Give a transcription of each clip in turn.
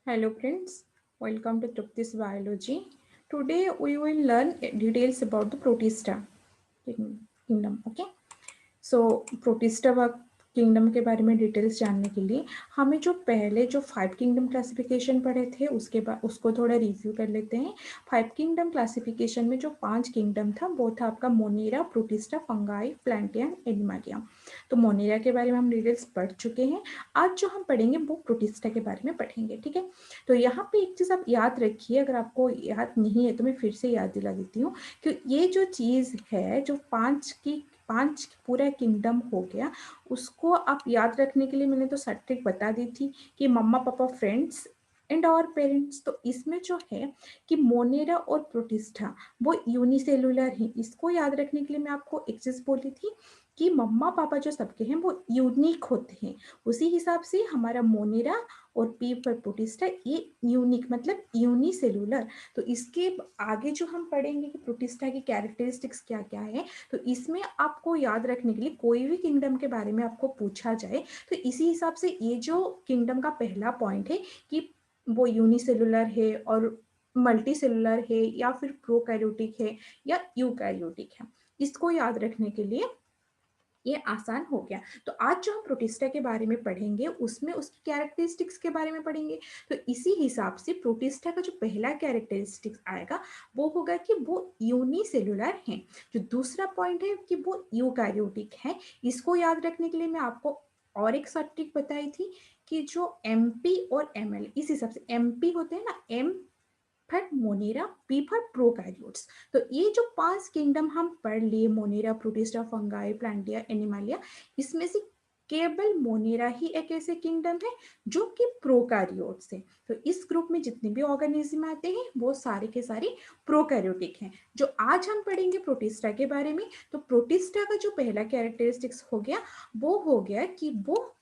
Hello friends, welcome to Trupti's Biology. Today we will learn details about the Protista kingdom. Okay. So protista kingdom के बारे में details जानने के लिए हमें जो पहले जो 5 किंगडम क्लासिफिकेशन पढ़े थे उसके बाद उसको थोड़ा रिव्यू कर लेते हैं। 5 किंगडम क्लासिफिकेशन में जो 5 किंगडम था वो था आपका Monera, Protista, fungi, Plantae, Animalia. तो मोनेरा के बारे में हम डिटेल्स पढ़ चुके हैं। आज जो हम पढ़ेंगे वो प्रोटिस्टा के बारे में पढ़ेंगे, ठीक है। तो यहाँ पे एक चीज़ आप याद रखिए, अगर आपको याद नहीं है तो मैं फिर से याद दिला देती हूँ कि ये जो चीज़ है जो 5 पूरा किंगडम हो गया, उसको आप याद रखने के लिए मैंने तो सटीक बता दी थी कि मम्मा पापा फ्रेंड्स एंड आवर पेरेंट्स। तो इसमें जो है कि मोनेरा और प्रोटिस्टा वो यूनिसेलुलर है। इसको याद रखने के लिए मैं आपको एक चीज बोली थी कि मम्मा पापा जो सबके हैं वो यूनिक होते हैं। उसी हिसाब से हमारा मोनेरा और पी पर प्रोटिस्टा ये यूनिक मतलब यूनिसेलुलर। तो इसके आगे जो हम पढ़ेंगे कि प्रोटिस्टा की कैरेक्टरिस्टिक्स क्या क्या है, तो इसमें आपको याद रखने के लिए कोई भी किंगडम के बारे में आपको पूछा जाए तो इसी हिसाब से ये जो किंगडम का पहला पॉइंट है कि वो यूनिसेलुलर है और मल्टी सेलुलर है या फिर प्रोकैरियोटिक है या यूकैरियोटिक है, इसको याद रखने के लिए ये आसान हो गया। तो आज जो हम प्रोटिस्टा के बारे में पढ़ेंगे उसमें उसकी कैरेक्टरिस्टिक्स के बारे में पढ़ेंगे। तो इसी हिसाब से प्रोटिस्टा का जो पहला कैरेक्टरिस्टिक्स आएगा वो होगा कि वो यूनिसेलुलर है। जो दूसरा पॉइंट है कि वो यूकैरियोटिक है। इसको याद रखने के लिए मैं आपको और एक सटीक बताई थी कि जो एमपी और एमएल, इस हिसाब से एमपी होते हैं ना, M for Monera, P for prokaryotes. तो ये जो 5 किंगडम हम पढ़ लिए, Monera, Protista, fungi, Plantae, Animalia, इसमें से केवल मोनेरा ही एक ऐसे किंगडम है जो कि प्रोकैरियोट्स है। तो इस ग्रुप में जितने भी ऑर्गेनिज्म आते हैं वो सारे के सारे प्रोकैरियोटिक हैं। जो आज हम पढ़ेंगे प्रोटिस्टा के बारे में, तो प्रोटिस्टा का जो पहला कैरेक्टरिस्टिक्स हो गया वो हो गया कि वो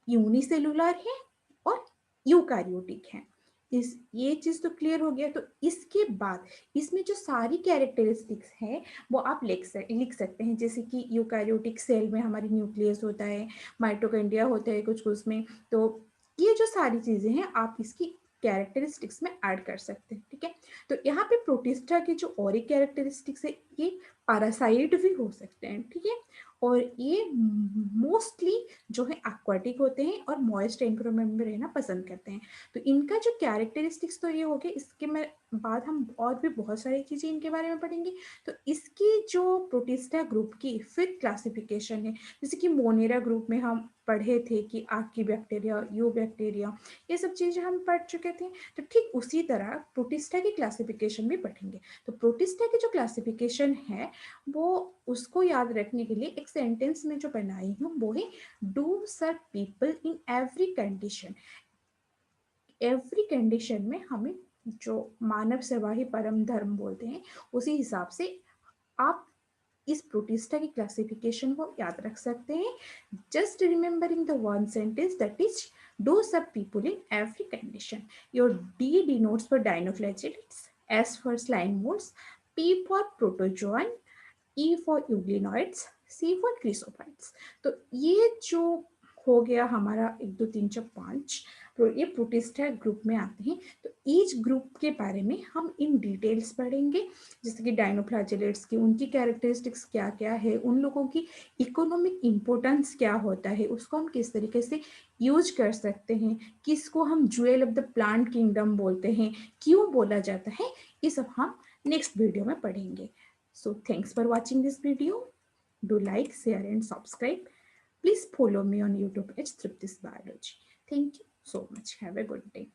यूनिसेलुलर है और यूकैरियोटिक है। इस ये चीज तो क्लियर हो गया। तो इसके बाद इसमें जो सारी कैरेक्टरिस्टिक्स हैं वो आप लिख सकते हैं, जैसे कि यूकैरियोटिक सेल में हमारी न्यूक्लियस होता है, माइटोकॉन्ड्रिया होता है कुछ कुछ में। तो ये जो सारी चीजें हैं आप इसकी कैरेक्टरिस्टिक्स में ऐड कर सकते हैं, ठीक है। तो यहाँ पे प्रोटिस्टा की जो और एक कैरेक्टरिस्टिक्स है, ये पैरासाइट भी हो सकते हैं, ठीक है। और ये मोस्टली जो है एक्वाटिक होते हैं और मॉइस्ट एनवायरनमेंट में रहना पसंद करते हैं। तो इनका जो कैरेक्टरिस्टिक्स तो ये हो गया, इसके में बाद हम और भी बहुत सारी चीज़ें इनके बारे में पढ़ेंगे। तो इसकी जो प्रोटिस्टा ग्रुप की 5th क्लासिफिकेशन है, जैसे कि मोनेरा ग्रुप में हम पढ़े थे कि आर्की बैक्टीरिया, यू बैक्टीरिया, ये सब चीज़ें हम पढ़ चुके थे। तो ठीक उसी तरह प्रोटिस्टा की क्लासिफिकेशन भी पढ़ेंगे। तो प्रोटिस्टा की जो क्लासिफिकेशन है वो उसको याद रखने के लिए एक सेंटेंस में जो बनाई हूँ वो है, do serve people in every condition. Every condition में हमें जो मानव सेवा ही परम धर्म बोलते हैं, उसी हिसाब से आप इस प्रोटिस्टा की क्लासिफिकेशन को याद रख सकते हैं। Just remembering the one sentence that is do some people in every condition. Your D denotes for dinoflagellates, S for slime moulds, P for protozoan, E for euglenoids, C for chrysophytes. तो ये जो हो गया हमारा 1 2 3 4 5, तो ये protista group में आते हैं। तो ईच ग्रुप के बारे में हम इन डिटेल्स पढ़ेंगे, जैसे कि डाइनोफ्लैजिलेट्स की उनकी कैरेक्टरिस्टिक्स क्या क्या है, उन लोगों की इकोनॉमिक इम्पोर्टेंस क्या होता है, उसको हम किस तरीके से यूज कर सकते हैं, किसको हम jewel of the plant kingdom बोलते हैं, क्यों बोला जाता है, ये सब हम नेक्स्ट वीडियो में पढ़ेंगे। So thanks for watching this video. Do like, share and subscribe. Please follow me on YouTube at Triptis Biology. Thank you so much. Have a good day.